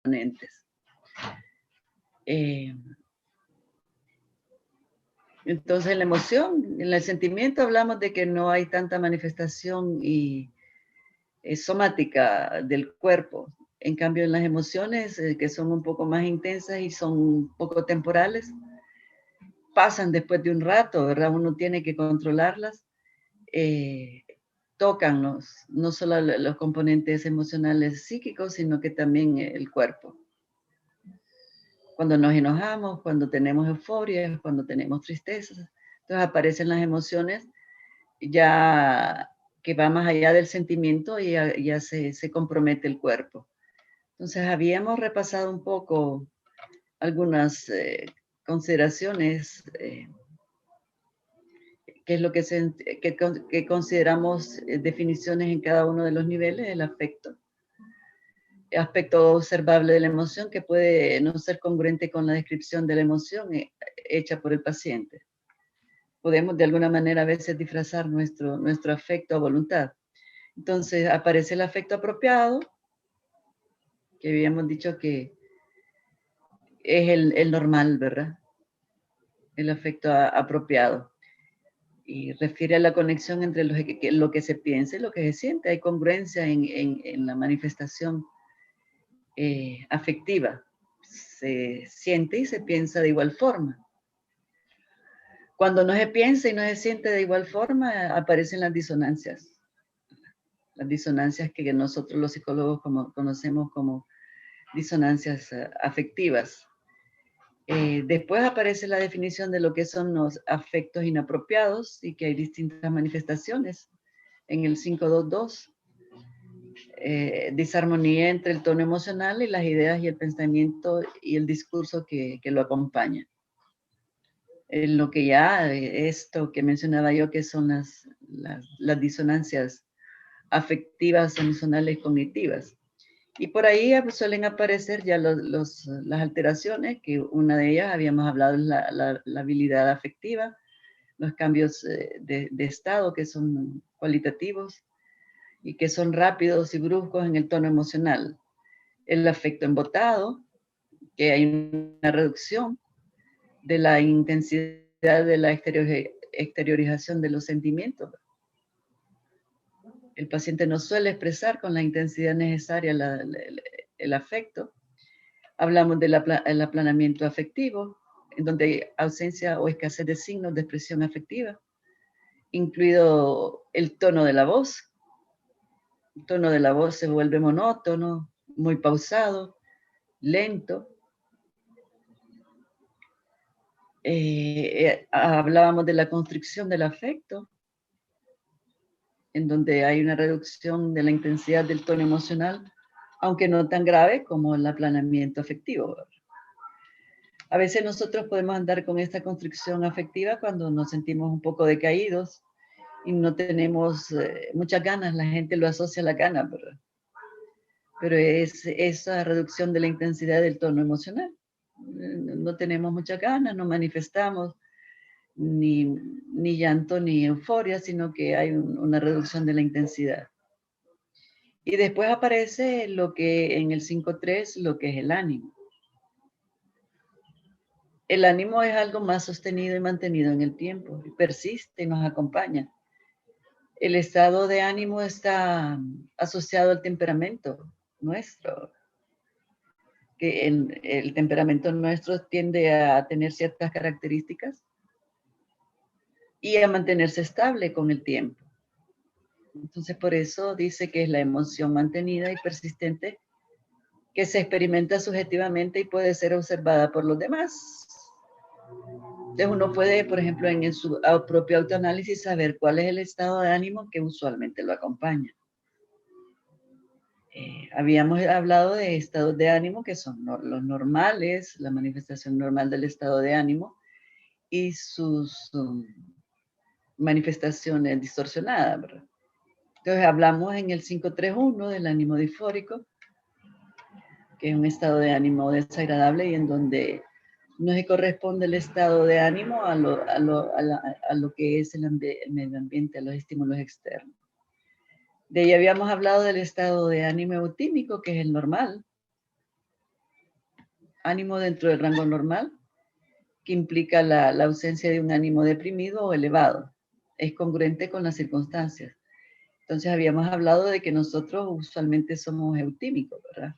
componentes. Entonces, en la emoción, en el sentimiento hablamos de que no hay tanta manifestación somática del cuerpo. En cambio, en las emociones, que son un poco más intensas y son un poco temporales, pasan después de un rato, ¿verdad? Uno tiene que controlarlas. Tocan no solo los componentes emocionales psíquicos, sino que también el cuerpo. Cuando nos enojamos, cuando tenemos euforia, cuando tenemos tristezas, entonces aparecen las emociones ya que va más allá del sentimiento y ya se compromete el cuerpo. Entonces habíamos repasado un poco algunas consideraciones, que es lo que consideramos definiciones en cada uno de los niveles, el afecto. Aspecto observable de la emoción que puede no ser congruente con la descripción de la emoción hecha por el paciente. Podemos de alguna manera a veces disfrazar nuestro afecto a voluntad. Entonces aparece el afecto apropiado, que habíamos dicho que es el normal, ¿verdad? El afecto apropiado. Y refiere a la conexión entre lo que se piensa y lo que se siente. Hay congruencia en la manifestación afectiva. Se siente y se piensa de igual forma. Cuando no se piensa y no se siente de igual forma, aparecen las disonancias. Las disonancias que nosotros los psicólogos conocemos como disonancias afectivas. Después aparece la definición de lo que son los afectos inapropiados y que hay distintas manifestaciones. En el 522, disarmonía entre el tono emocional y las ideas y el pensamiento y el discurso que lo acompaña. En lo que ya esto que mencionaba yo, que son las disonancias afectivas, emocionales, cognitivas. Y por ahí suelen aparecer ya las alteraciones, que una de ellas habíamos hablado, es la habilidad afectiva, los cambios de estado que son cualitativos y que son rápidos y bruscos en el tono emocional. El afecto embotado, que hay una reducción de la intensidad de la exteriorización de los sentimientos. El paciente no suele expresar con la intensidad necesaria el afecto. Hablamos del aplanamiento afectivo, en donde hay ausencia o escasez de signos de expresión afectiva, incluido el tono de la voz. El tono de la voz se vuelve monótono, muy pausado, lento. Hablábamos de la constricción del afecto, en donde hay una reducción de la intensidad del tono emocional, aunque no tan grave como el aplanamiento afectivo. A veces nosotros podemos andar con esta constricción afectiva cuando nos sentimos un poco decaídos y no tenemos muchas ganas, la gente lo asocia a la gana, ¿verdad? Pero es esa reducción de la intensidad del tono emocional. No tenemos muchas ganas, no manifestamos ni llanto ni euforia, sino que hay una reducción de la intensidad. Y después aparece lo que en el 5.3, lo que es el ánimo. El ánimo es algo más sostenido y mantenido en el tiempo, y persiste y nos acompaña. El estado de ánimo está asociado al temperamento nuestro, que el temperamento nuestro tiende a tener ciertas características y a mantenerse estable con el tiempo. Entonces, por eso dice que es la emoción mantenida y persistente que se experimenta subjetivamente y puede ser observada por los demás. Entonces, uno puede, por ejemplo, en su propio autoanálisis saber cuál es el estado de ánimo que usualmente lo acompaña. Habíamos hablado de estados de ánimo que son los normales, la manifestación normal del estado de ánimo y sus manifestaciones distorsionadas, ¿verdad? Entonces hablamos en el 531 del ánimo disfórico, que es un estado de ánimo desagradable y en donde no se corresponde el estado de ánimo a lo que es el medio ambiente, a los estímulos externos. De ahí habíamos hablado del estado de ánimo eutímico, que es el normal, ánimo dentro del rango normal, que implica la ausencia de un ánimo deprimido o elevado. Es congruente con las circunstancias. Entonces habíamos hablado de que nosotros usualmente somos eutímicos, ¿verdad?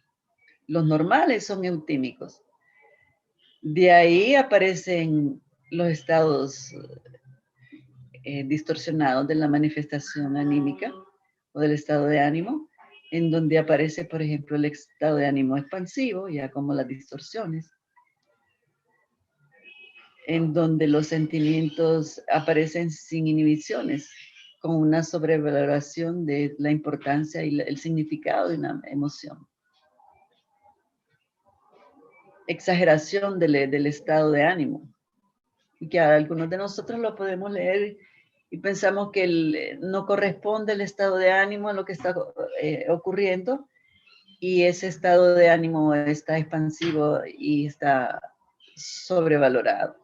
Los normales son eutímicos. De ahí aparecen los estados distorsionados de la manifestación anímica o del estado de ánimo, en donde aparece, por ejemplo, el estado de ánimo expansivo, ya como las distorsiones, en donde los sentimientos aparecen sin inhibiciones, con una sobrevaloración de la importancia y el significado de una emoción. Exageración del estado de ánimo, y que algunos de nosotros lo podemos leer y pensamos que no corresponde el estado de ánimo a lo que está ocurriendo, y ese estado de ánimo está expansivo y está sobrevalorado.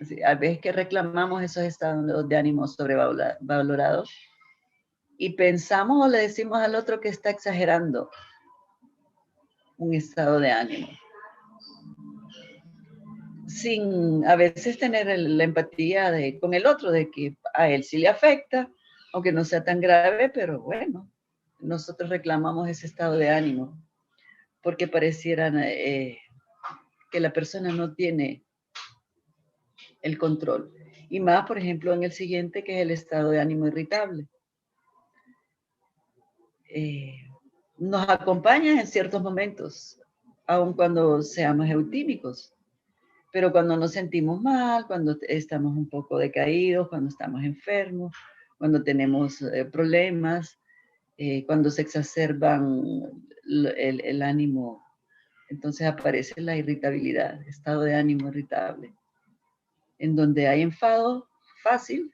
Así, a veces que reclamamos esos estados de ánimo sobrevalorados y pensamos o le decimos al otro que está exagerando un estado de ánimo, sin a veces tener la empatía con el otro, de que a él sí le afecta, aunque no sea tan grave, pero bueno, nosotros reclamamos ese estado de ánimo, porque pareciera que la persona no tiene el control. Y más, por ejemplo, en el siguiente, que es el estado de ánimo irritable. Nos acompaña en ciertos momentos, aun cuando seamos eutímicos. Pero cuando nos sentimos mal, cuando estamos un poco decaídos, cuando estamos enfermos, cuando tenemos problemas, cuando se exacerban el ánimo, entonces aparece la irritabilidad, estado de ánimo irritable, en donde hay enfado fácil,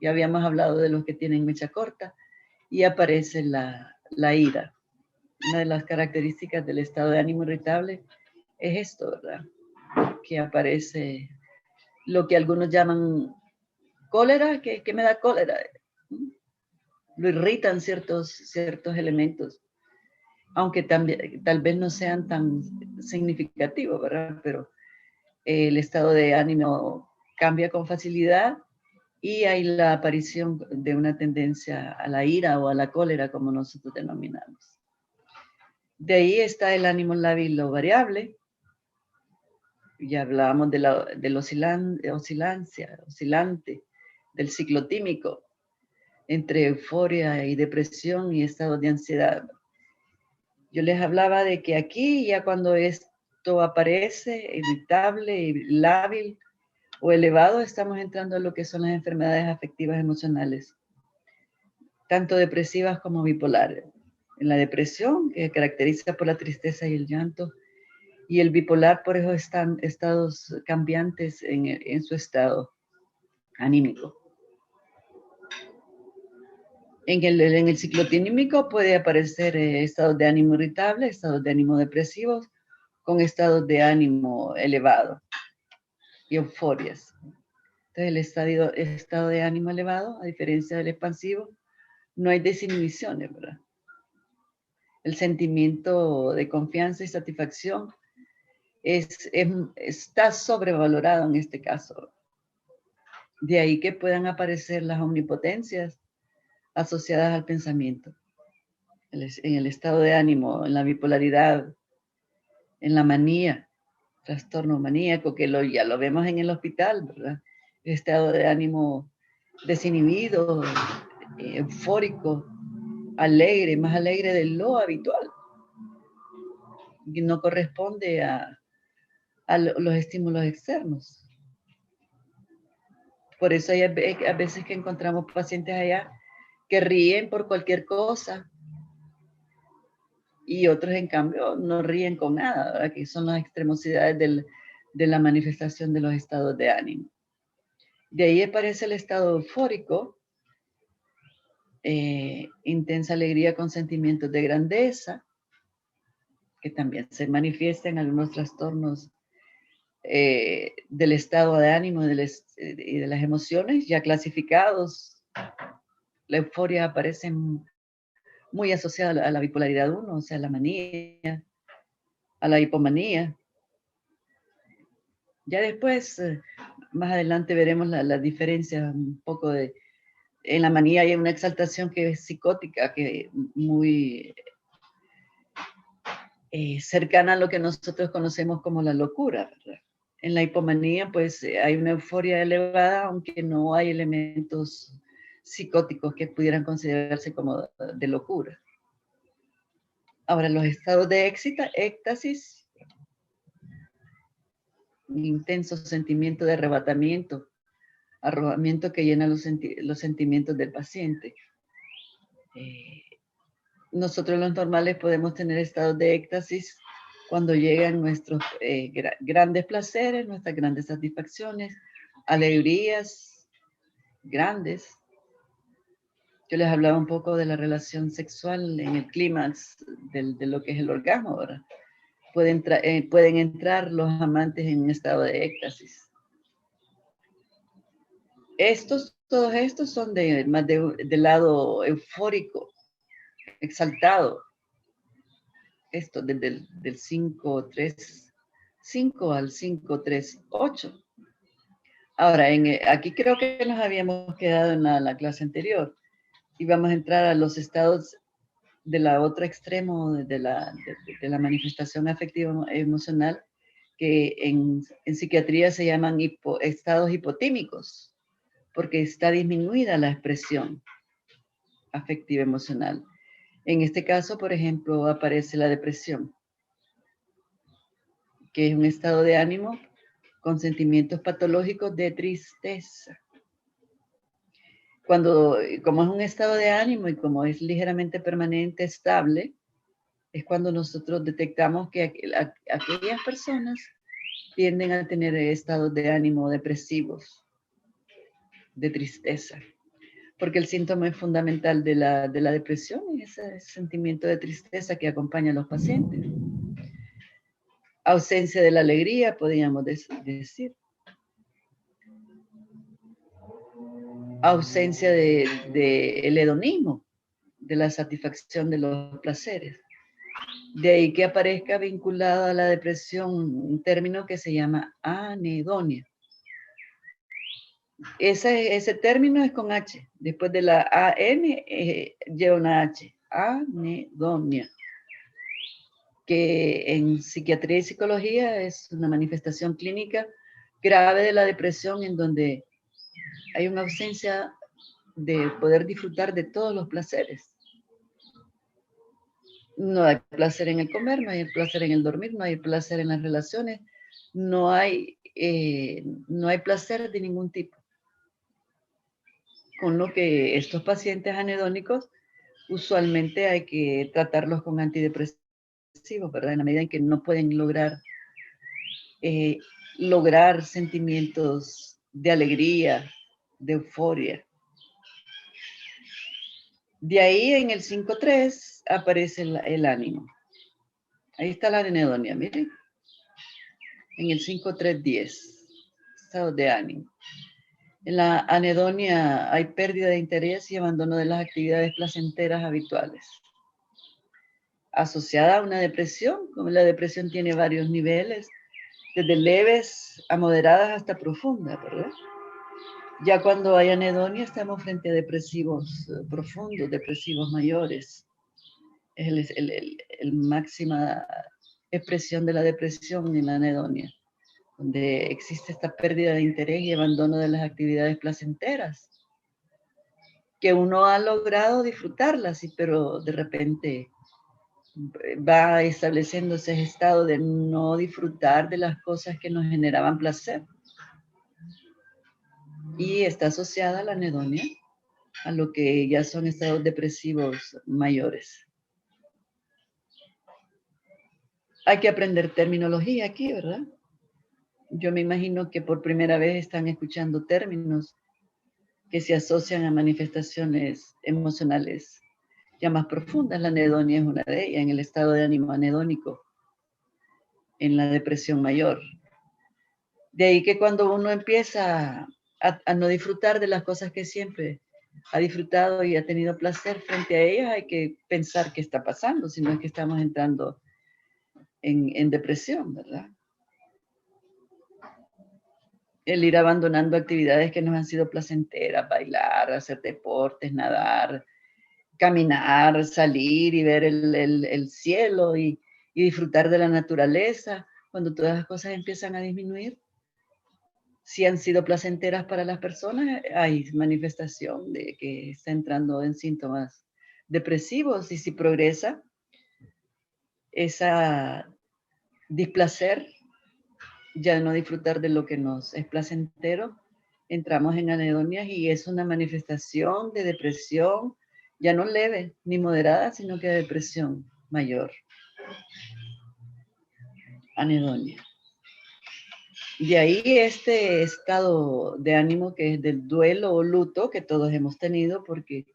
ya habíamos hablado de los que tienen mecha corta, y aparece la ira. Una de las características del estado de ánimo irritable es esto, ¿verdad? Que aparece lo que algunos llaman cólera, que me da cólera. Lo irritan ciertos elementos, aunque también, tal vez no sean tan significativos, ¿verdad? Pero el estado de ánimo cambia con facilidad y hay la aparición de una tendencia a la ira o a la cólera, como nosotros denominamos. De ahí está el ánimo lábil o variable. Ya hablábamos del oscilante, del ciclotímico, entre euforia y depresión y estados de ansiedad. Yo les hablaba de que aquí, ya cuando esto aparece, irritable, lábil o elevado, estamos entrando en lo que son las enfermedades afectivas emocionales, tanto depresivas como bipolares. En la depresión, que se caracteriza por la tristeza y el llanto, y el bipolar por esos estados cambiantes en su estado anímico. En el ciclotímico puede aparecer estados de ánimo irritable, estados de ánimo depresivos, con estados de ánimo elevado y euforias. Entonces el estado de ánimo elevado, a diferencia del expansivo, no hay desinhibiciones, ¿verdad? El sentimiento de confianza y satisfacción está sobrevalorado en este caso. De ahí que puedan aparecer las omnipotencias asociadas al pensamiento, en el estado de ánimo, en la bipolaridad, en la manía, trastorno maníaco, que ya lo vemos en el hospital, ¿verdad? Estado de ánimo desinhibido, eufórico, alegre, más alegre de lo habitual, que no corresponde a los estímulos externos. Por eso hay a veces que encontramos pacientes allá que ríen por cualquier cosa y otros, en cambio, no ríen con nada, ¿verdad? Que son las extremosidades de la manifestación de los estados de ánimo. De ahí aparece el estado eufórico, intensa alegría con sentimientos de grandeza, que también se manifiesta en algunos trastornos del estado de ánimo y de las emociones ya clasificados. La euforia aparece muy asociada a la bipolaridad 1, o sea, la manía. a la hipomanía. Ya después, más adelante veremos la diferencia un poco de... En la manía hay una exaltación que es psicótica, que muy cercana a lo que nosotros conocemos como la locura, ¿verdad? En la hipomanía, pues hay una euforia elevada, aunque no hay elementos psicóticos que pudieran considerarse como de locura. Ahora, los estados de éxtasis, un intenso sentimiento de arrobamiento que llena los sentimientos del paciente. Nosotros los normales podemos tener estados de éxtasis cuando llegan nuestros grandes placeres, nuestras grandes satisfacciones, alegrías grandes. Yo les hablaba un poco de la relación sexual en el clímax de lo que es el orgasmo ahora. Pueden entrar los amantes en un estado de éxtasis. Todos estos son más del lado eufórico, exaltado. Esto desde del 5 al 5-3-8. Ahora, aquí creo que nos habíamos quedado en la clase anterior y vamos a entrar a los estados de la otra extremo de la manifestación afectiva emocional, que en psiquiatría se llaman estados hipotímicos, porque está disminuida la expresión afectiva emocional. En este caso, por ejemplo, aparece la depresión, que es un estado de ánimo con sentimientos patológicos de tristeza. Como es un estado de ánimo y como es ligeramente permanente, estable, es cuando nosotros detectamos que aquellas personas tienden a tener estados de ánimo depresivos, de tristeza. Porque el síntoma fundamental de la depresión es ese sentimiento de tristeza que acompaña a los pacientes. Ausencia de la alegría, podríamos decir. Ausencia del hedonismo, de la satisfacción de los placeres. De ahí que aparezca vinculado a la depresión un término que se llama anedonia. Ese término es con H. Después de la AN lleva una H. Anedonia. Que en psiquiatría y psicología es una manifestación clínica grave de la depresión en donde hay una ausencia de poder disfrutar de todos los placeres. No hay placer en el comer, no hay placer en el dormir, no hay placer en las relaciones, no hay placer de ningún tipo. Con lo que estos pacientes anedónicos usualmente hay que tratarlos con antidepresivos, ¿verdad? En la medida en que no pueden lograr sentimientos de alegría, de euforia. De ahí en el 5-3 aparece el ánimo. Ahí está la anedonia, miren. En el 5-3-10, estado de ánimo. En la anedonia hay pérdida de interés y abandono de las actividades placenteras habituales. Asociada a una depresión, como la depresión tiene varios niveles, desde leves a moderadas hasta profundas, ¿verdad? Ya cuando hay anedonia estamos frente a depresivos profundos, depresivos mayores. Es el máxima expresión de la depresión en la anedonia, donde existe esta pérdida de interés y abandono de las actividades placenteras, que uno ha logrado disfrutarlas, pero de repente va estableciéndose ese estado de no disfrutar de las cosas que nos generaban placer. Y está asociada a la anedonia, a lo que ya son estados depresivos mayores. Hay que aprender terminología aquí, ¿verdad? Yo me imagino que por primera vez están escuchando términos que se asocian a manifestaciones emocionales ya más profundas. La anedonia es una de ellas, en el estado de ánimo anedónico, en la depresión mayor. De ahí que cuando uno empieza a no disfrutar de las cosas que siempre ha disfrutado y ha tenido placer frente a ellas, hay que pensar qué está pasando, si no es que estamos entrando en depresión, ¿verdad? El ir abandonando actividades que nos han sido placenteras, bailar, hacer deportes, nadar, caminar, salir y ver el cielo y disfrutar de la naturaleza. Cuando todas las cosas empiezan a disminuir, si han sido placenteras para las personas, hay manifestación de que está entrando en síntomas depresivos, y si progresa esa displacer, ya no disfrutar de lo que nos es placentero, entramos en anhedonias y es una manifestación de depresión, ya no leve ni moderada, sino que de depresión mayor. Anedonia. De ahí este estado de ánimo que es del duelo o luto que todos hemos tenido, porque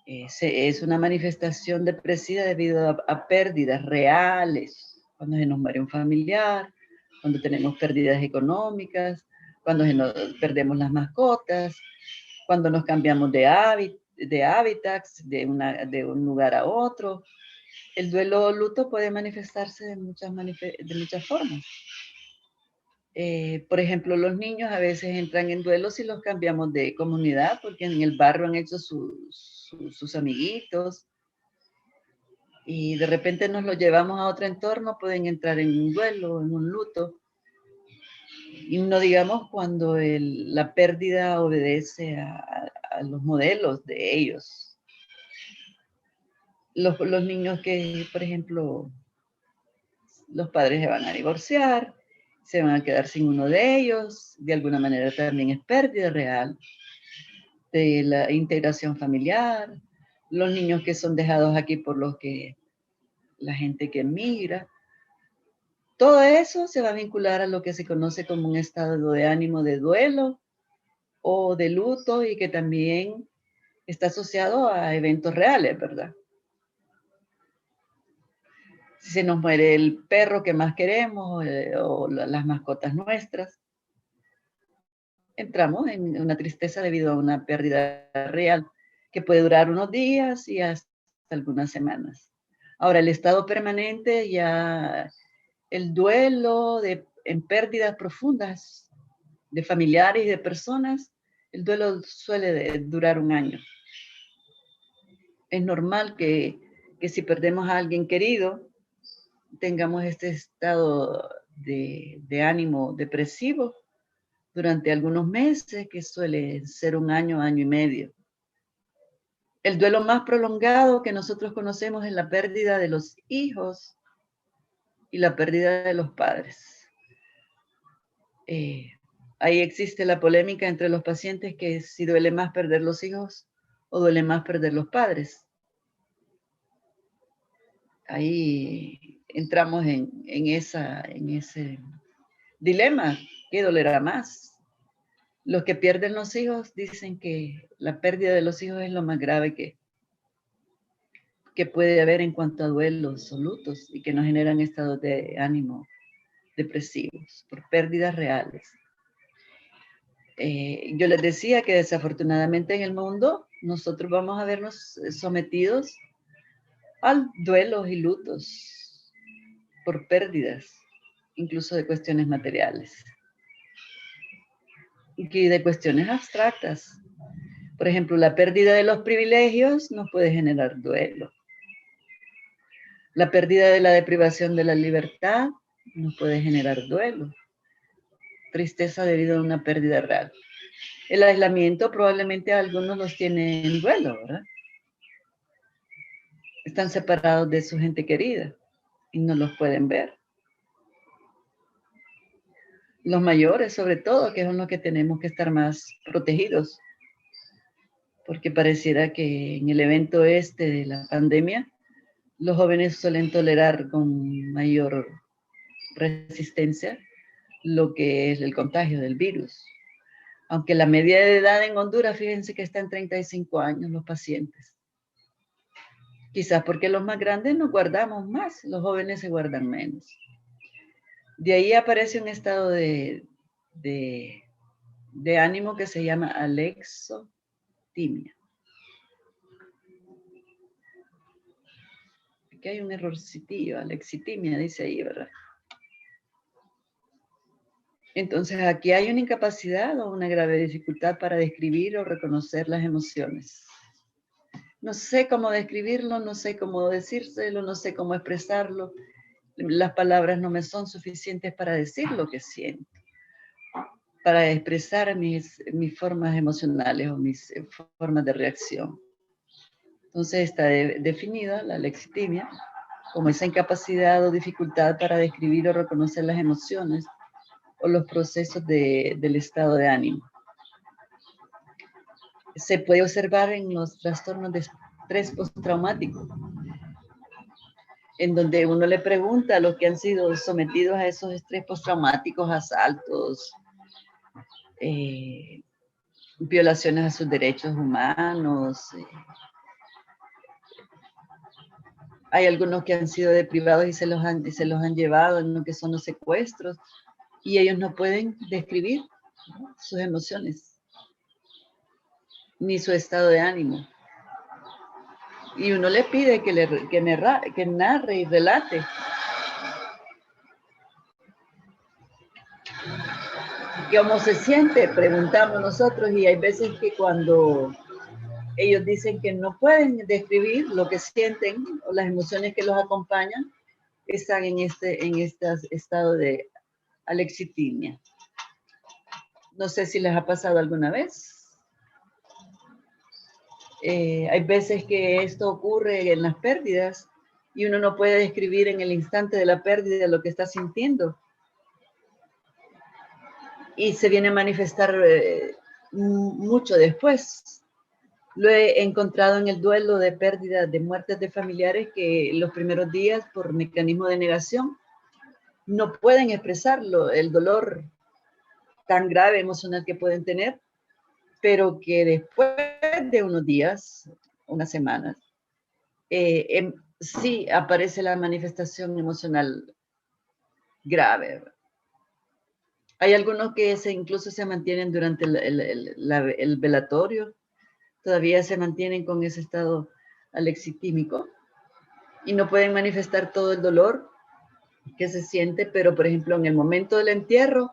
es una manifestación depresiva debido a pérdidas reales, cuando se nos muere un familiar, cuando tenemos pérdidas económicas, cuando perdemos las mascotas, cuando nos cambiamos de hábitats, de un lugar a otro. El duelo o luto puede manifestarse de muchas formas. Por ejemplo, los niños a veces entran en duelo si los cambiamos de comunidad, porque en el barrio han hecho sus amiguitos, y de repente nos los llevamos a otro entorno, pueden entrar en un duelo, en un luto. Y no digamos cuando la pérdida obedece a los modelos de ellos. Los niños que, por ejemplo, los padres se van a divorciar, se van a quedar sin uno de ellos, de alguna manera también es pérdida real de la integración familiar, los niños que son dejados aquí por la gente que emigra. Todo eso se va a vincular a lo que se conoce como un estado de ánimo de duelo o de luto, y que también está asociado a eventos reales, ¿verdad? Si se nos muere el perro que más queremos, o las mascotas nuestras, entramos en una tristeza debido a una pérdida real que puede durar unos días y hasta algunas semanas. Ahora, el estado permanente, ya el duelo en pérdidas profundas de familiares y de personas, el duelo suele durar un año. Es normal que si perdemos a alguien querido, tengamos este estado de ánimo depresivo durante algunos meses, que suele ser un año, año y medio. El duelo más prolongado que nosotros conocemos es la pérdida de los hijos y la pérdida de los padres. Ahí existe la polémica entre los pacientes, que si duele más perder los hijos o duele más perder los padres. Ahí entramos en ese dilema. ¿Qué dolerá más? Los que pierden los hijos dicen que la pérdida de los hijos es lo más grave que puede haber en cuanto a duelos o lutos, y que nos generan estados de ánimo depresivos por pérdidas reales. Yo les decía que desafortunadamente en el mundo nosotros vamos a vernos sometidos a duelos y lutos por pérdidas, incluso de cuestiones materiales y de cuestiones abstractas. Por ejemplo, la pérdida de los privilegios nos puede generar duelo. La pérdida de la deprivación de la libertad nos puede generar duelo. Tristeza debido a una pérdida real. El aislamiento probablemente a algunos los tiene en duelo, ¿verdad? Están separados de su gente querida y no los pueden ver. Los mayores, sobre todo, que son los que tenemos que estar más protegidos, porque pareciera que en el evento de la pandemia, los jóvenes suelen tolerar con mayor resistencia lo que es el contagio del virus. Aunque la media de edad en Honduras, fíjense que está en 35 años los pacientes. Quizás porque los más grandes nos guardamos más, los jóvenes se guardan menos. De ahí aparece un estado de ánimo que se llama alexotimia. Que hay un errorcitillo, alexitimia, dice ahí, ¿verdad? Entonces, aquí hay una incapacidad o una grave dificultad para describir o reconocer las emociones. No sé cómo describirlo, no sé cómo decírselo, no sé cómo expresarlo. Las palabras no me son suficientes para decir lo que siento, para expresar mis formas emocionales o mis formas de reacción. Entonces está definida la lexitimia como esa incapacidad o dificultad para describir o reconocer las emociones o los procesos del estado de ánimo. Se puede observar en los trastornos de estrés postraumático, en donde uno le pregunta a los que han sido sometidos a esos estrés postraumáticos, asaltos, violaciones a sus derechos humanos. Hay algunos que han sido deprivados y se los han llevado en lo que son los secuestros, y ellos no pueden describir, ¿no?, sus emociones, ni su estado de ánimo. Y uno le pide que narre y relate. ¿Cómo se siente? Preguntamos nosotros, y hay veces que cuando ellos dicen que no pueden describir lo que sienten o las emociones que los acompañan, están en este estado de alexitimia. No sé si les ha pasado alguna vez. Hay veces que esto ocurre en las pérdidas y uno no puede describir en el instante de la pérdida lo que está sintiendo. Y se viene a manifestar mucho después. Lo he encontrado en el duelo de pérdida, de muertes de familiares, que los primeros días, por mecanismo de negación, no pueden expresarlo, el dolor tan grave emocional que pueden tener, pero que después de unos días, unas semanas, sí aparece la manifestación emocional grave. Hay algunos que incluso se mantienen durante el velatorio, todavía se mantienen con ese estado alexitímico y no pueden manifestar todo el dolor que se siente, pero por ejemplo en el momento del entierro,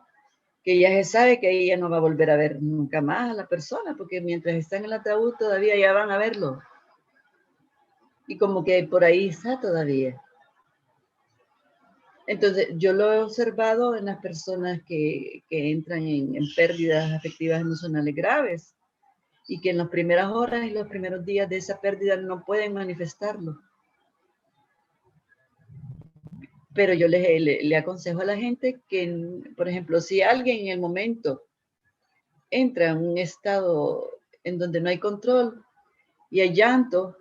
que ya se sabe que ahí ya no va a volver a ver nunca más a la persona, porque mientras está en el ataúd todavía ya van a verlo. Y como que por ahí está todavía. Entonces, yo lo he observado en las personas que entran en pérdidas afectivas emocionales graves y que en las primeras horas y los primeros días de esa pérdida no pueden manifestarlo. Pero yo le aconsejo a la gente que, por ejemplo, si alguien en el momento entra en un estado en donde no hay control y hay llanto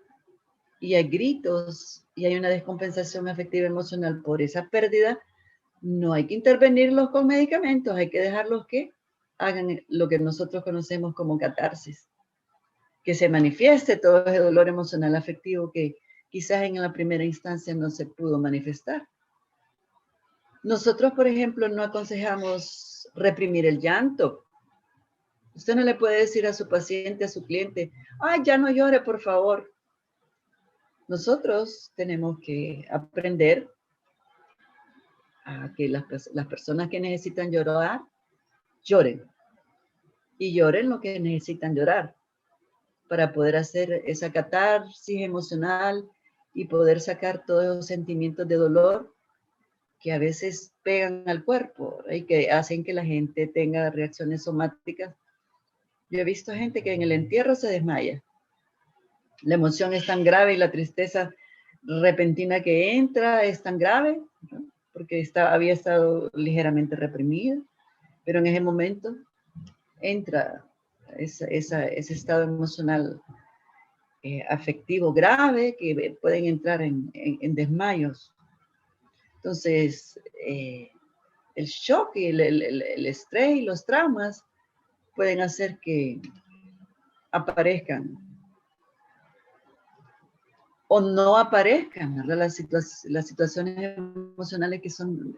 y hay gritos y hay una descompensación afectiva emocional por esa pérdida, no hay que intervenirlos con medicamentos, hay que dejarlos que hagan lo que nosotros conocemos como catarsis, que se manifieste todo ese dolor emocional afectivo que quizás en la primera instancia no se pudo manifestar. Nosotros, por ejemplo, no aconsejamos reprimir el llanto. Usted no le puede decir a su paciente, a su cliente, ay, ya no llore, por favor. Nosotros tenemos que aprender a que las personas que necesitan llorar, lloren. Y lloren lo que necesitan llorar para poder hacer esa catarsis emocional y poder sacar todos esos sentimientos de dolor que a veces pegan al cuerpo y que hacen que la gente tenga reacciones somáticas. Yo he visto gente que en el entierro se desmaya. La emoción es tan grave y la tristeza repentina que entra es tan grave, ¿no?, porque había estado ligeramente reprimida, pero en ese momento entra ese estado emocional afectivo grave que pueden entrar en desmayos. Entonces, el shock y el estrés y los traumas pueden hacer que aparezcan o no aparezcan, ¿verdad?, las situaciones emocionales que son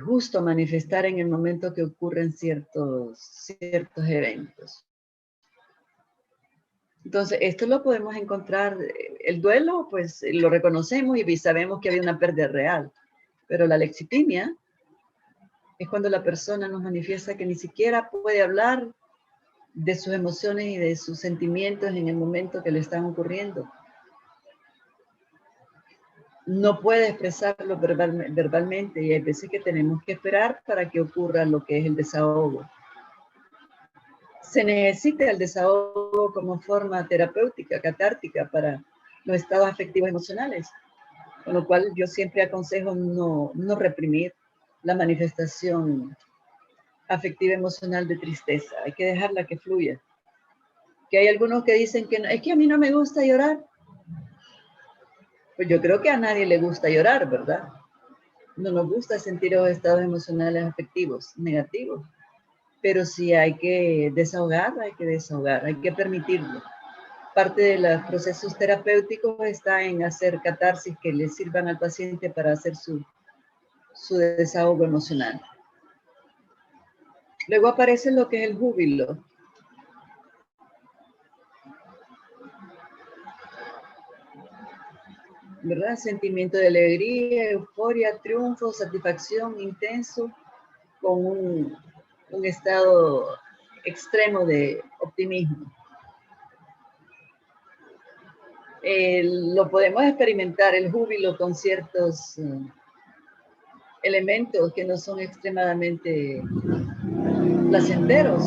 justo manifestar en el momento que ocurren ciertos eventos. Entonces, esto lo podemos encontrar el duelo, pues lo reconocemos y sabemos que había una pérdida real, pero la lexitimia es cuando la persona nos manifiesta que ni siquiera puede hablar de sus emociones y de sus sentimientos en el momento que le están ocurriendo. No puede expresarlo verbalmente y hay veces que tenemos que esperar para que ocurra lo que es el desahogo. Se necesita el desahogo como forma terapéutica, catártica para los estados afectivos emocionales, con lo cual yo siempre aconsejo no reprimir la manifestación afectiva emocional de tristeza. Hay que dejarla que fluya. Que hay algunos que dicen que no, es que a mí no me gusta llorar. Pues yo creo que a nadie le gusta llorar, ¿verdad? No nos gusta sentir los estados emocionales afectivos negativos, pero sí hay que desahogar, hay que permitirlo. Parte de los procesos terapéuticos está en hacer catarsis que le sirvan al paciente para hacer su desahogo emocional. Luego aparece lo que es el júbilo. ¿Verdad? Sentimiento de alegría, euforia, triunfo, satisfacción intenso, con un estado extremo de optimismo. Lo podemos experimentar, el júbilo, con ciertos elementos que no son extremadamente placenteros.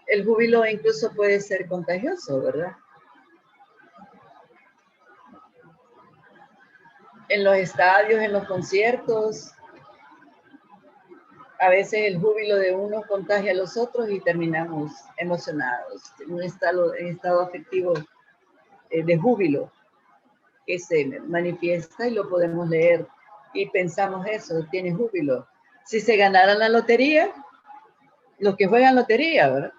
El júbilo incluso puede ser contagioso, ¿verdad? En los estadios, en los conciertos, a veces el júbilo de uno contagia a los otros y terminamos emocionados, en un estado afectivo de júbilo que se manifiesta y lo podemos leer y pensamos eso, tiene júbilo. Si se ganara la lotería, los que juegan lotería, ¿verdad?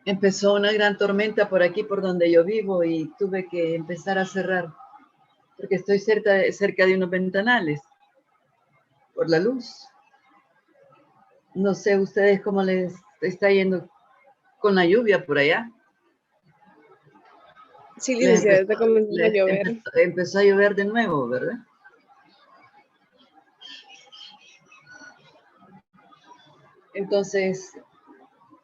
Empezó una gran tormenta por aquí, por donde yo vivo, y tuve que empezar a cerrar, porque estoy cerca de unos ventanales, por la luz. No sé ustedes cómo les está yendo con la lluvia por allá. Sí, licenciada, está comenzando a llover. Empezó a llover de nuevo, ¿verdad? Entonces,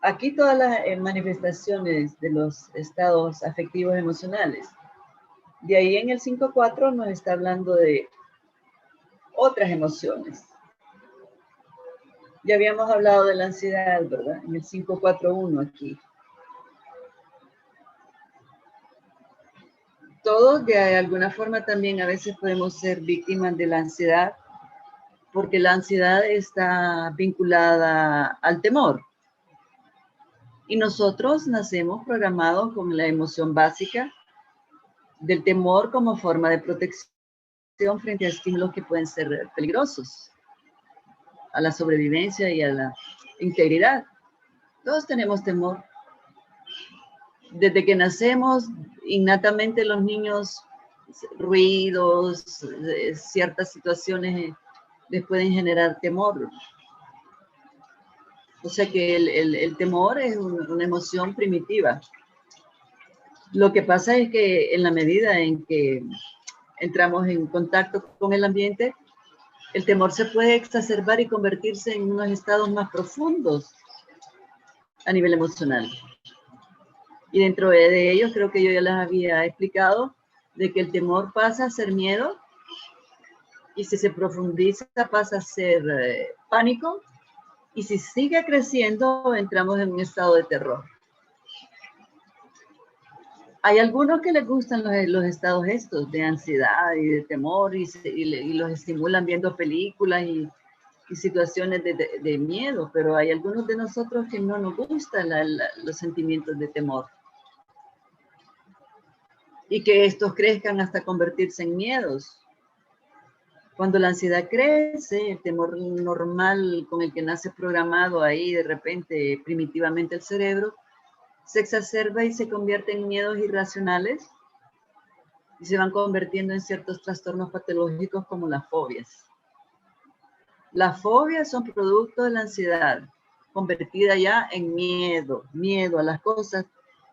aquí todas las manifestaciones de los estados afectivos emocionales. De ahí en el 5.4 nos está hablando de otras emociones. Ya habíamos hablado de la ansiedad, ¿verdad? En el 5.4.1 aquí. Todos de alguna forma también a veces podemos ser víctimas de la ansiedad, porque la ansiedad está vinculada al temor. Y nosotros nacemos programados con la emoción básica del temor como forma de protección frente a estímulos que pueden ser peligrosos, a la sobrevivencia y a la integridad. Todos tenemos temor. Desde que nacemos, innatamente los niños, ruidos, ciertas situaciones les pueden generar temor. O sea que el temor es una emoción primitiva. Lo que pasa es que en la medida en que entramos en contacto con el ambiente, el temor se puede exacerbar y convertirse en unos estados más profundos a nivel emocional. Y dentro de ellos, creo que yo ya les había explicado, de que el temor pasa a ser miedo, y si se profundiza pasa a ser pánico, y si sigue creciendo entramos en un estado de terror. Hay algunos que les gustan los estados estos de ansiedad y de temor y los estimulan viendo películas y situaciones de miedo, pero hay algunos de nosotros que no nos gustan los sentimientos de temor y que estos crezcan hasta convertirse en miedos. Cuando la ansiedad crece, el temor normal con el que nace programado ahí de repente primitivamente el cerebro, se exacerba y se convierte en miedos irracionales y se van convirtiendo en ciertos trastornos patológicos como las fobias. Las fobias son producto de la ansiedad, convertida ya en miedo, miedo a las cosas.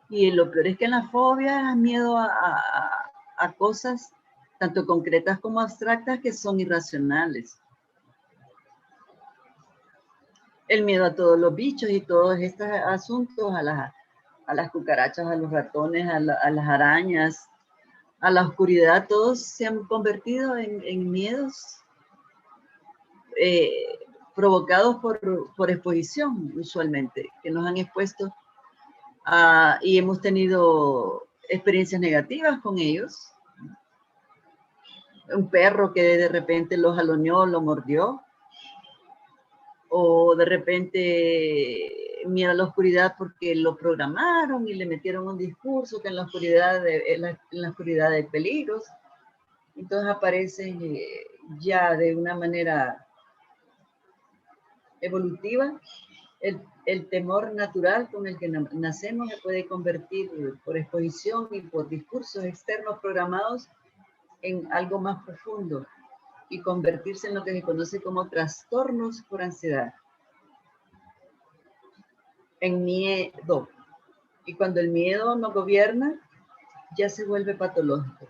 Y lo peor es que en la fobia es miedo a cosas tanto concretas como abstractas que son irracionales. El miedo a todos los bichos y todos estos asuntos, a las cucarachas, a los ratones, a las arañas, a la oscuridad, todos se han convertido en miedos provocados por exposición, usualmente, que nos han expuesto y hemos tenido experiencias negativas con ellos. Un perro que de repente lo jaloneó, lo mordió, o de repente miedo a la oscuridad porque lo programaron y le metieron un discurso que en la oscuridad hay peligros. Entonces aparecen ya de una manera evolutiva. El temor natural con el que nacemos se puede convertir por exposición y por discursos externos programados en algo más profundo y convertirse en lo que se conoce como trastornos por ansiedad, en miedo. Y cuando el miedo no gobierna, ya se vuelve patológico.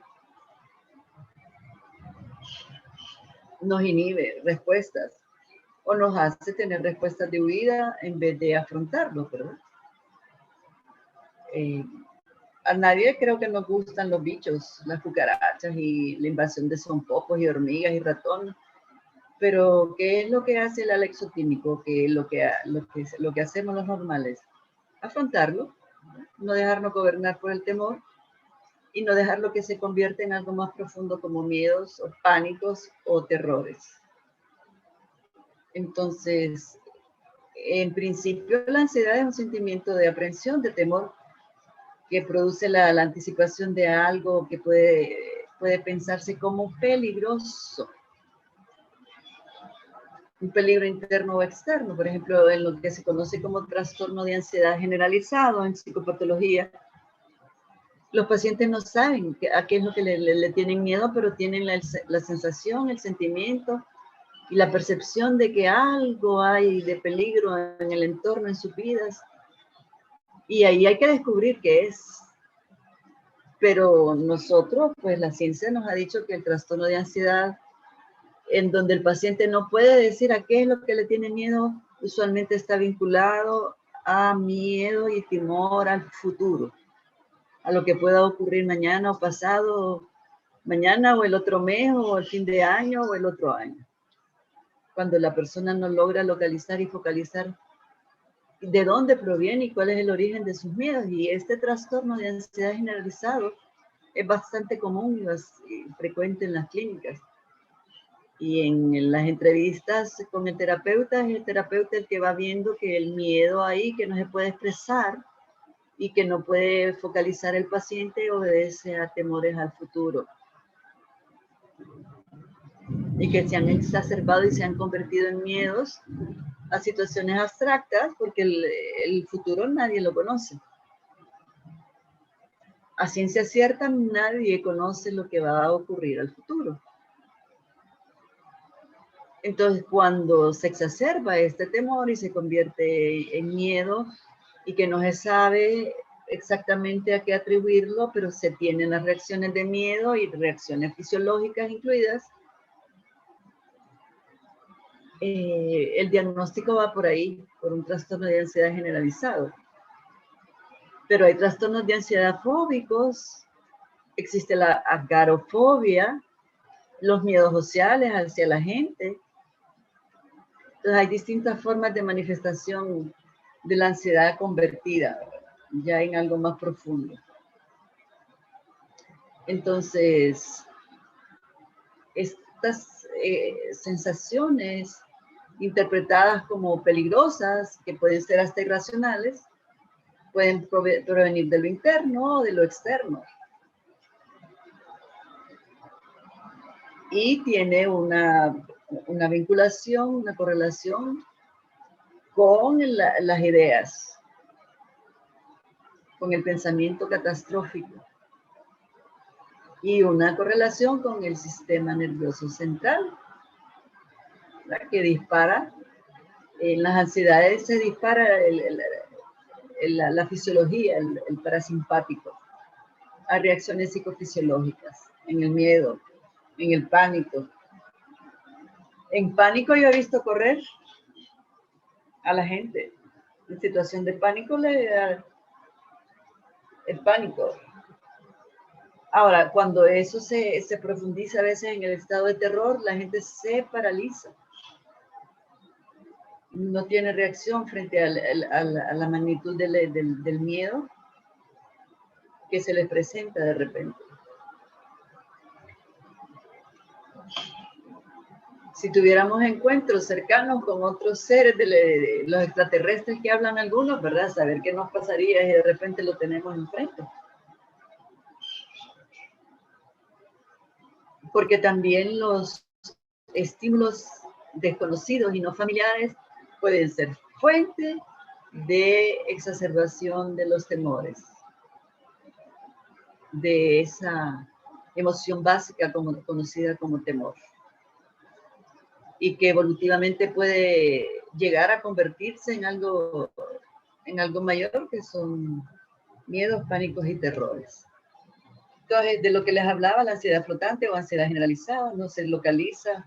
Nos inhibe respuestas o nos hace tener respuestas de huida en vez de afrontarlo, ¿verdad? A nadie creo que nos gustan los bichos, las cucarachas y la invasión de zompopos y hormigas y ratones. Pero, ¿qué es lo que hace el alexotímico? ¿Qué es lo que hacemos los normales? Afrontarlo, no dejarnos gobernar por el temor y no dejarlo que se convierta en algo más profundo como miedos o pánicos o terrores. Entonces, en principio, la ansiedad es un sentimiento de aprensión, de temor, que produce la anticipación de algo que puede pensarse como peligroso. Un peligro interno o externo, por ejemplo, en lo que se conoce como trastorno de ansiedad generalizado en psicopatología. Los pacientes no saben a qué es lo que le tienen miedo, pero tienen la sensación, el sentimiento y la percepción de que algo hay de peligro en el entorno, en sus vidas. Y ahí hay que descubrir qué es. Pero nosotros, pues la ciencia nos ha dicho que el trastorno de ansiedad, en donde el paciente no puede decir a qué es lo que le tiene miedo, usualmente está vinculado a miedo y temor al futuro, a lo que pueda ocurrir mañana o pasado, mañana o el otro mes o el fin de año o el otro año. Cuando la persona no logra localizar y focalizar de dónde proviene y cuál es el origen de sus miedos. Y este trastorno de ansiedad generalizado es bastante común y frecuente en las clínicas. Y en las entrevistas con el terapeuta, es el terapeuta el que va viendo que el miedo ahí, que no se puede expresar y que no puede focalizar el paciente, obedece a temores al futuro. Y que se han exacerbado y se han convertido en miedos a situaciones abstractas, porque el futuro nadie lo conoce. A ciencia cierta, nadie conoce lo que va a ocurrir al futuro. Entonces, cuando se exacerba este temor y se convierte en miedo y que no se sabe exactamente a qué atribuirlo, pero se tienen las reacciones de miedo y reacciones fisiológicas incluidas, el diagnóstico va por ahí, por un trastorno de ansiedad generalizado. Pero hay trastornos de ansiedad fóbicos, existe la agarofobia, los miedos sociales hacia la gente. Entonces hay distintas formas de manifestación de la ansiedad convertida ya en algo más profundo. Entonces, estas sensaciones interpretadas como peligrosas, que pueden ser hasta irracionales, pueden provenir de lo interno o de lo externo. Y tiene una vinculación, una correlación con las ideas, con el pensamiento catastrófico. y una correlación con el sistema nervioso central, ¿verdad? Que dispara, en las ansiedades se dispara la fisiología, el parasimpático, a reacciones psicofisiológicas, en el miedo, en el pánico. En pánico yo he visto correr a la gente. En situación de pánico le da el pánico. Ahora, cuando eso se profundiza a veces en el estado de terror, la gente se paraliza. No tiene reacción frente a la magnitud del miedo que se les presenta de repente. Si tuviéramos encuentros cercanos con otros seres, de los extraterrestres que hablan algunos, ¿verdad? Saber qué nos pasaría si de repente lo tenemos enfrente. Porque también los estímulos desconocidos y no familiares pueden ser fuente de exacerbación de los temores, de esa emoción básica conocida como temor, y que evolutivamente puede llegar a convertirse en algo mayor, que son miedos, pánicos y terrores. Entonces, de lo que les hablaba, la ansiedad flotante o ansiedad generalizada, no se localiza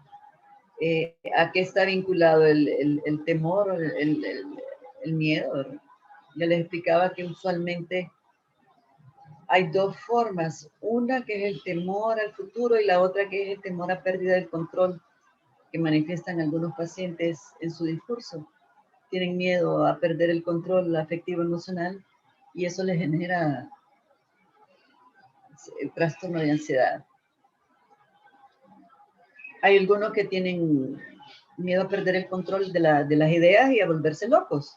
a qué está vinculado el temor, el miedo. Ya les explicaba que usualmente hay dos formas, una que es el temor al futuro y la otra que es el temor a pérdida del control, que manifiestan algunos pacientes en su discurso. Tienen miedo a perder el control afectivo emocional y eso les genera el trastorno de ansiedad. Hay algunos que tienen miedo a perder el control de las ideas y a volverse locos.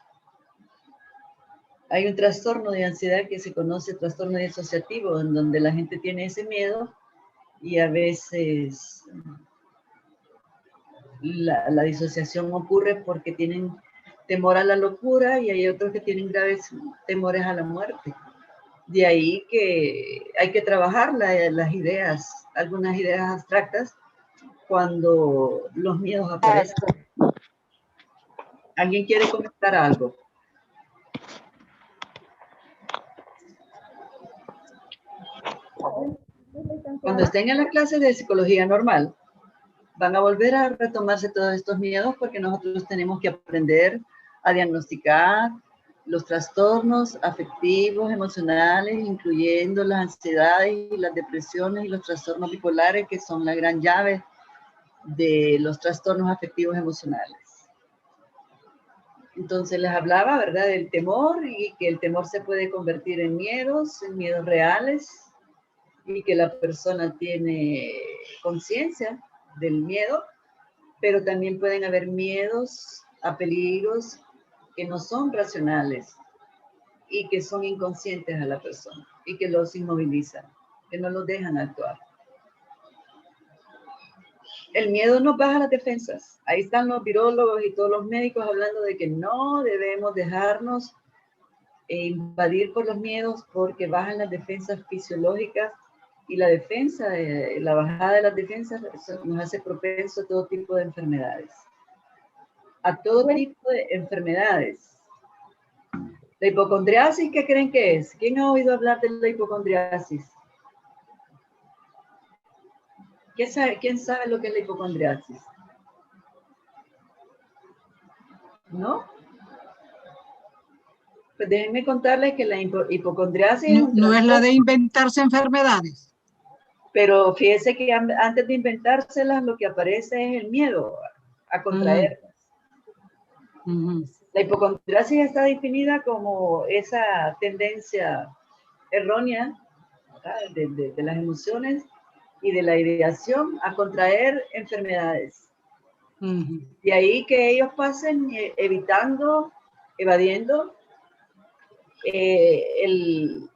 Hay un trastorno de ansiedad que se conoce trastorno disociativo, en donde la gente tiene ese miedo y a veces la disociación ocurre porque tienen temor a la locura y hay otros que tienen graves temores a la muerte. De ahí que hay que trabajar las ideas, algunas ideas abstractas, cuando los miedos aparecen. ¿Alguien quiere comentar algo? Cuando estén en la clase de psicología normal, van a volver a retomarse todos estos miedos porque nosotros tenemos que aprender a diagnosticar los trastornos afectivos, emocionales, incluyendo las ansiedades y las depresiones y los trastornos bipolares, que son la gran llave de los trastornos afectivos emocionales. Entonces les hablaba, ¿verdad?, del temor y que el temor se puede convertir en miedos reales, y que la persona tiene conciencia del miedo, pero también pueden haber miedos a peligros que no son racionales y que son inconscientes a la persona y que los inmovilizan, que no los dejan actuar. El miedo nos baja las defensas. Ahí están los virólogos y todos los médicos hablando de que no debemos dejarnos invadir por los miedos porque bajan las defensas fisiológicas, y la defensa, la bajada de las defensas nos hace propenso a todo tipo de enfermedades. A todo tipo de enfermedades. La hipocondriasis, ¿qué creen que es? ¿Quién ha oído hablar de la hipocondriasis? ¿Quién sabe lo que es la hipocondriasis? ¿No? Pues déjenme contarles que la hipocondriasis no es la de inventarse enfermedades. Pero fíjese que antes de inventárselas, lo que aparece es el miedo a contraerlas. La hipocondriasis está definida como esa tendencia errónea de las emociones y de la ideación a contraer enfermedades. De ahí que ellos pasen evadiendo el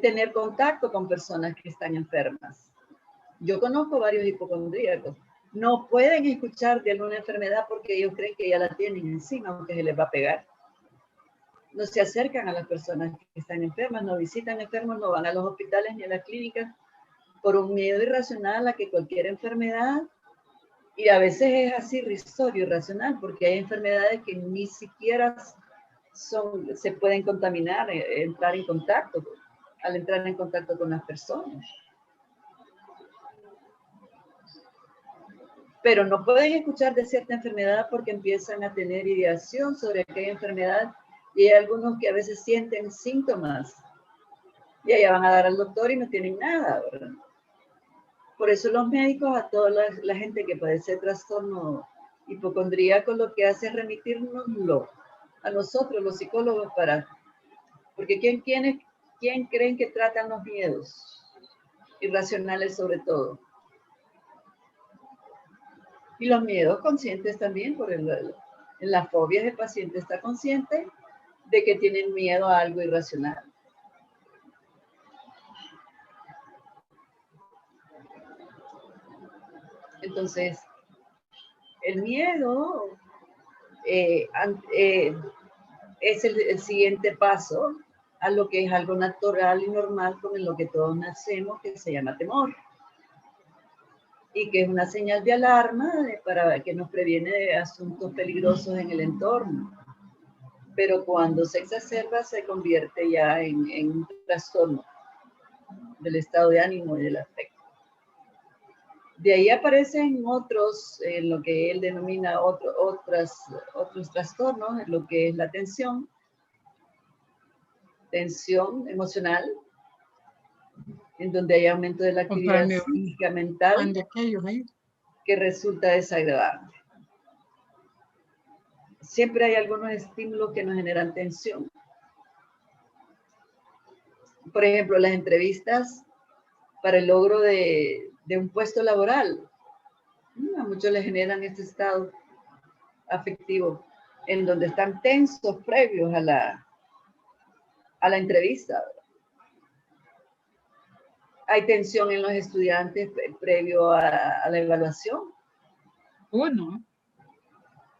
tener contacto con personas que están enfermas. Yo conozco varios hipocondríacos. No pueden escuchar de alguna enfermedad porque ellos creen que ya la tienen encima, aunque se les va a pegar. No se acercan a las personas que están enfermas, no visitan enfermos, no van a los hospitales ni a las clínicas, por un miedo irracional a que cualquier enfermedad, y a veces es así irrisorio, irracional, porque hay enfermedades que ni siquiera se pueden contaminar, entrar en contacto, al entrar en contacto con las personas. Pero no pueden escuchar de cierta enfermedad porque empiezan a tener ideación sobre aquella enfermedad, y hay algunos que a veces sienten síntomas y allá van a dar al doctor y no tienen nada, ¿verdad? Por eso los médicos, a toda la gente que padece trastorno hipocondríaco, lo que hace es remitirnoslo a nosotros, los psicólogos, porque ¿quién creen que tratan los miedos? Irracionales sobre todo. Y los miedos conscientes también, en las fobias el paciente está consciente de que tienen miedo a algo irracional. Entonces, el miedo es el siguiente paso a lo que es algo natural y normal con lo que todos nacemos, que se llama temor. Y que es una señal de alarma para que nos previene de asuntos peligrosos en el entorno. Pero cuando se exacerba, se convierte ya en un trastorno del estado de ánimo y del afecto. De ahí aparecen otros, en lo que él denomina otros trastornos, en lo que es la tensión emocional, en donde hay aumento de la actividad psíquica mental que resulta desagradable. Siempre hay algunos estímulos que nos generan tensión. Por ejemplo, las entrevistas para el logro de un puesto laboral. A muchos les generan este estado afectivo en donde están tensos previos a la entrevista. Hay tensión en los estudiantes previo a la evaluación. Bueno.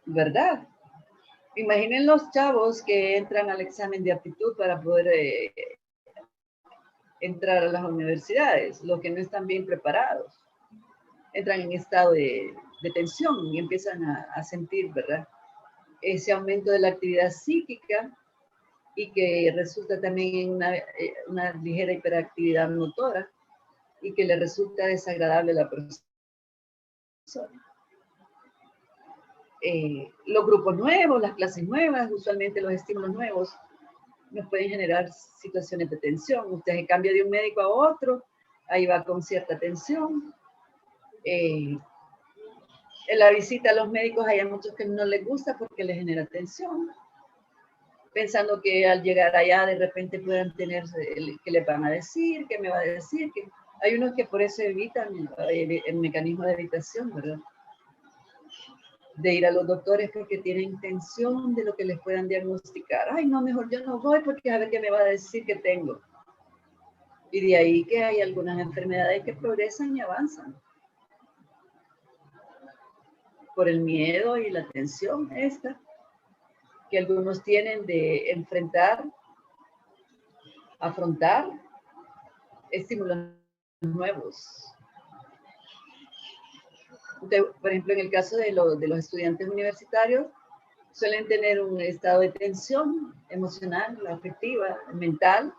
¿Verdad? Imaginen los chavos que entran al examen de aptitud para poder entrar a las universidades, los que no están bien preparados. Entran en estado de tensión y empiezan a sentir, ¿verdad? Ese aumento de la actividad psíquica y que resulta también en una ligera hiperactividad motora y que le resulta desagradable a la persona. Los grupos nuevos, las clases nuevas, usualmente los estímulos nuevos nos pueden generar situaciones de tensión. Usted se cambia de un médico a otro, ahí va con cierta tensión. En la visita a los médicos hay muchos que no les gusta porque les genera tensión, pensando que al llegar allá de repente puedan tener, que le van a decir, que me va a decir, que hay unos que por eso evitan el mecanismo de evitación, ¿verdad? De ir a los doctores porque tienen tensión de lo que les puedan diagnosticar. Ay, no, mejor yo no voy porque a ver qué me va a decir que tengo. Y de ahí que hay algunas enfermedades que progresan y avanzan. Por el miedo y la tensión esta que algunos tienen de afrontar estímulos nuevos. Por ejemplo, en el caso de los estudiantes universitarios, suelen tener un estado de tensión emocional, afectiva, mental,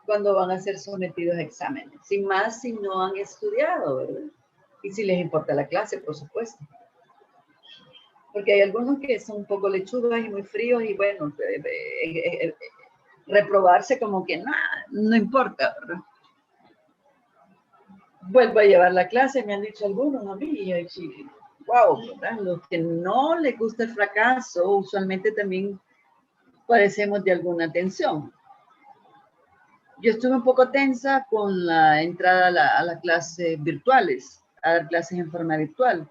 cuando van a ser sometidos a exámenes. Sin más, si no han estudiado, ¿verdad? Y si les importa la clase, por supuesto. Porque hay algunos que son un poco lechugas y muy fríos y bueno, reprobarse como que no importa, ¿verdad? Vuelvo a llevar la clase, me han dicho algunos a mí, y wow, ¿verdad? Los que no les gusta el fracaso, usualmente también padecemos de alguna tensión. Yo estuve un poco tensa con la entrada a las clases virtuales, a dar clases en forma virtual,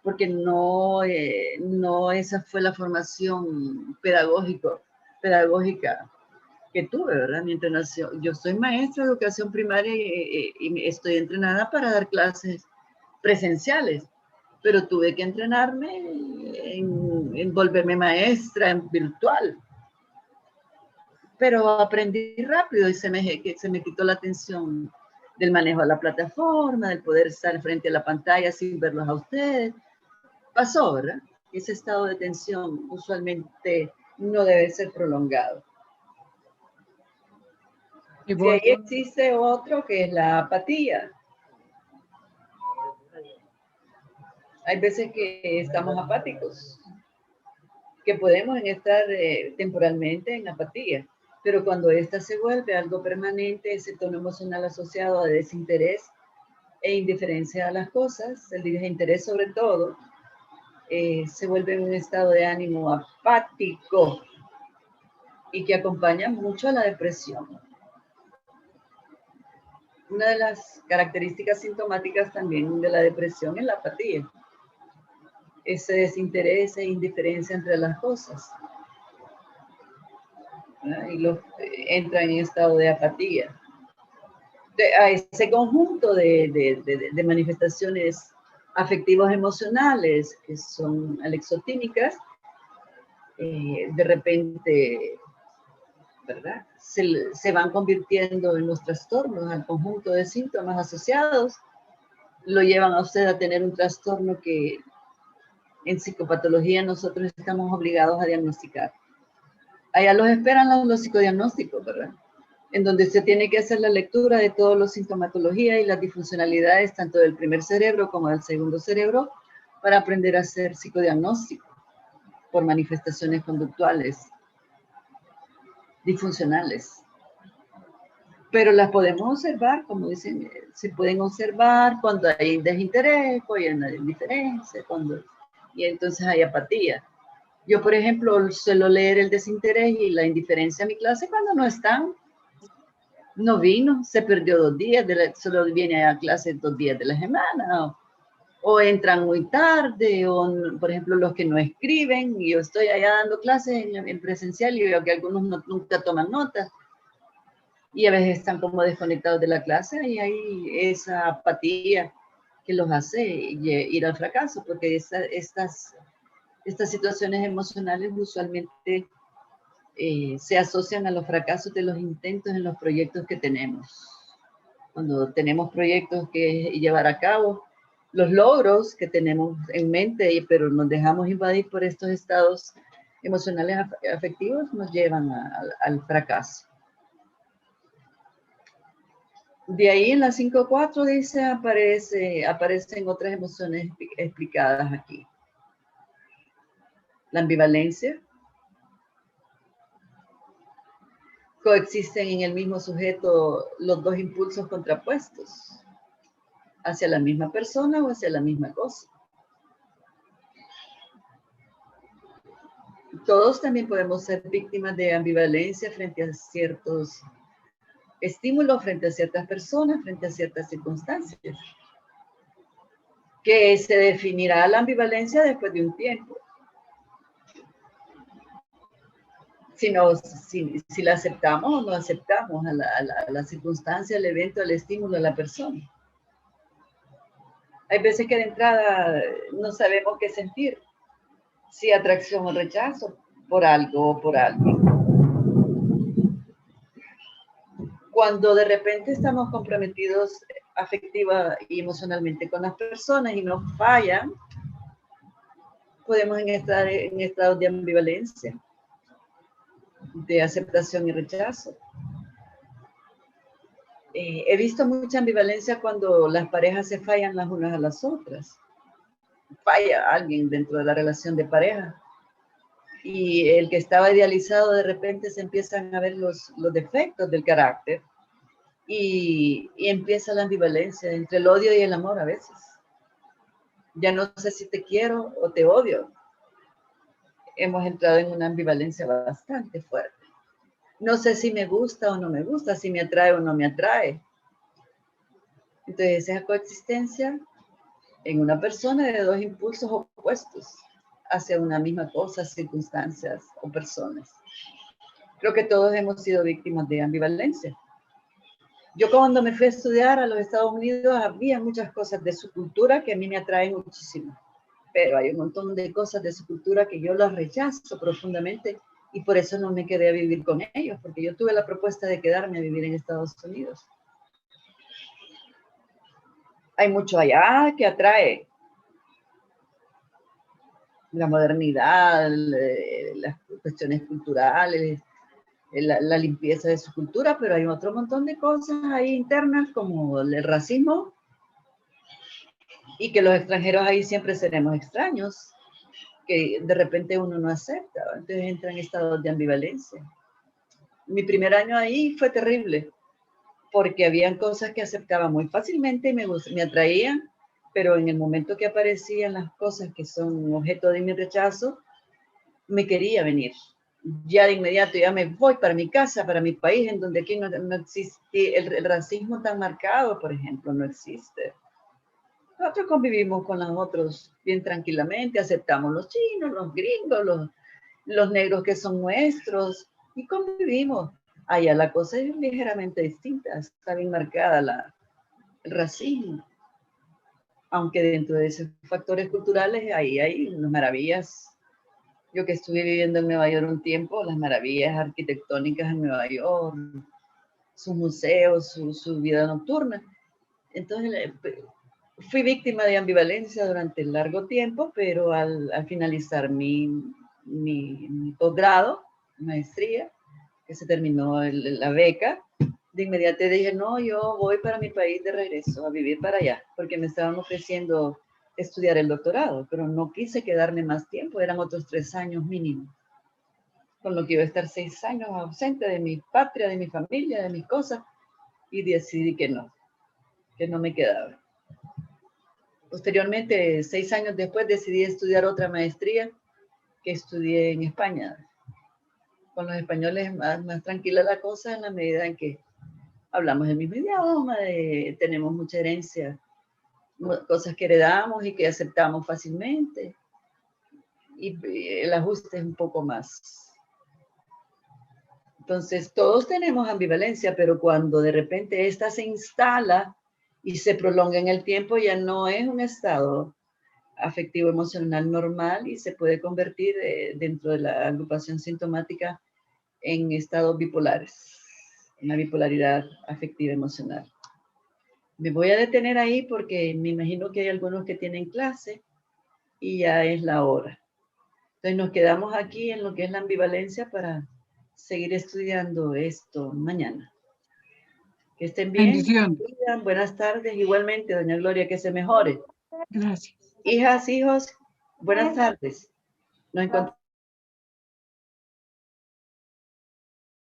porque no esa fue la formación pedagógica que tuve, ¿verdad? Mi entrenación. Yo soy maestra de educación primaria y estoy entrenada para dar clases presenciales, pero tuve que entrenarme en volverme maestra en virtual. Pero aprendí rápido y se me quitó la tensión del manejo de la plataforma, del poder estar frente a la pantalla sin verlos a ustedes. Pasó, ¿verdad? Ese estado de tensión usualmente no debe ser prolongado. Y De ahí existe otro que es la apatía. Hay veces que estamos apáticos, que podemos estar temporalmente en apatía, pero cuando esta se vuelve algo permanente, ese tono emocional asociado a desinterés e indiferencia a las cosas, el desinterés sobre todo, se vuelve un estado de ánimo apático y que acompaña mucho a la depresión. Una de las características sintomáticas también de la depresión es la apatía. Ese desinterés e indiferencia entre las cosas. Y entran en estado de apatía. A ese conjunto de manifestaciones afectivos emocionales que son alexotímicas, de repente, ¿verdad? Se van convirtiendo en los trastornos, al conjunto de síntomas asociados, lo llevan a usted a tener un trastorno que en psicopatología nosotros estamos obligados a diagnosticar. Allá los esperan los psicodiagnósticos, ¿verdad? En donde se tiene que hacer la lectura de todos los sintomatologías y las disfuncionalidades, tanto del primer cerebro como del segundo cerebro, para aprender a hacer psicodiagnóstico por manifestaciones conductuales disfuncionales. Pero las podemos observar, como dicen, se pueden observar cuando hay desinterés, cuando hay indiferencia, y entonces hay apatía. Yo, por ejemplo, suelo leer el desinterés y la indiferencia en mi clase cuando no están. No vino, se perdió 2 días, solo viene a clase 2 días de la semana, o entran muy tarde, o por ejemplo los que no escriben, y yo estoy allá dando clases en presencial y veo que algunos nunca toman notas, y a veces están como desconectados de la clase, y hay esa apatía que los hace ir al fracaso, porque estas situaciones emocionales usualmente se asocian a los fracasos de los intentos en los proyectos que tenemos. Cuando tenemos proyectos que llevar a cabo, los logros que tenemos en mente, pero nos dejamos invadir por estos estados emocionales afectivos, nos llevan al fracaso. De ahí en la 5.4 dice, aparecen otras emociones explicadas aquí. La ambivalencia. Coexisten en el mismo sujeto los dos impulsos contrapuestos, hacia la misma persona o hacia la misma cosa. Todos también podemos ser víctimas de ambivalencia frente a ciertos estímulos, frente a ciertas personas, frente a ciertas circunstancias, que se definirá la ambivalencia después de un tiempo. Si la aceptamos o no aceptamos a la circunstancia, al evento, al estímulo, a la persona. Hay veces que de entrada no sabemos qué sentir, si atracción o rechazo por algo o por alguien. Cuando de repente estamos comprometidos afectiva y emocionalmente con las personas y nos fallan, podemos estar en estados de ambivalencia, de aceptación y rechazo. He visto mucha ambivalencia cuando las parejas se fallan las unas a las otras. Falla alguien dentro de la relación de pareja. Y el que estaba idealizado, de repente se empiezan a ver los defectos del carácter y empieza la ambivalencia entre el odio y el amor a veces. Ya no sé si te quiero o te odio. Hemos entrado en una ambivalencia bastante fuerte. No sé si me gusta o no me gusta, si me atrae o no me atrae. Entonces, esa coexistencia en una persona de dos impulsos opuestos hacia una misma cosa, circunstancias o personas. Creo que todos hemos sido víctimas de ambivalencia. Yo cuando me fui a estudiar a los Estados Unidos, había muchas cosas de su cultura que a mí me atraen muchísimo, pero hay un montón de cosas de su cultura que yo las rechazo profundamente y por eso no me quedé a vivir con ellos, porque yo tuve la propuesta de quedarme a vivir en Estados Unidos. hay mucho allá que atrae. La modernidad, las cuestiones culturales, la limpieza de su cultura, pero hay otro montón de cosas ahí internas como el racismo y que los extranjeros ahí siempre seremos extraños, que de repente uno no acepta, entonces entra en estados de ambivalencia. Mi primer año ahí fue terrible, porque habían cosas que aceptaba muy fácilmente y me atraían, pero en el momento que aparecían las cosas que son objeto de mi rechazo, me quería venir. Ya de inmediato ya me voy para mi casa, para mi país, en donde aquí no existe el racismo tan marcado, por ejemplo, no existe. Nosotros convivimos con los otros bien tranquilamente, aceptamos los chinos, los gringos, los negros que son nuestros, y convivimos. Allá la cosa es ligeramente distinta, está bien marcada el racismo. Aunque dentro de esos factores culturales ahí hay unas maravillas. Yo que estuve viviendo en Nueva York un tiempo, las maravillas arquitectónicas en Nueva York, sus museos, su vida nocturna. Entonces, fui víctima de ambivalencia durante largo tiempo, pero al finalizar mi posgrado, maestría, que se terminó la beca, de inmediato dije, no, yo voy para mi país de regreso, a vivir para allá, porque me estaban ofreciendo estudiar el doctorado, pero no quise quedarme más tiempo, eran otros 3 años mínimo, con lo que iba a estar 6 años ausente de mi patria, de mi familia, de mis cosas, y decidí que no me quedaba. Posteriormente, 6 años después, decidí estudiar otra maestría que estudié en España. Con los españoles es más tranquila la cosa en la medida en que hablamos el mismo idioma, tenemos mucha herencia, cosas que heredamos y que aceptamos fácilmente. Y el ajuste es un poco más. Entonces, todos tenemos ambivalencia, pero cuando de repente esta se instala y se prolonga en el tiempo, ya no es un estado afectivo emocional normal y se puede convertir dentro de la agrupación sintomática en estados bipolares, una bipolaridad afectiva emocional. Me voy a detener ahí porque me imagino que hay algunos que tienen clase y ya es la hora. Entonces nos quedamos aquí en lo que es la ambivalencia para seguir estudiando esto mañana. Que estén bien. Bendición. Buenas tardes. Igualmente, doña Gloria, que se mejore. Gracias. Hijas, hijos, buenas tardes. Nos encontramos.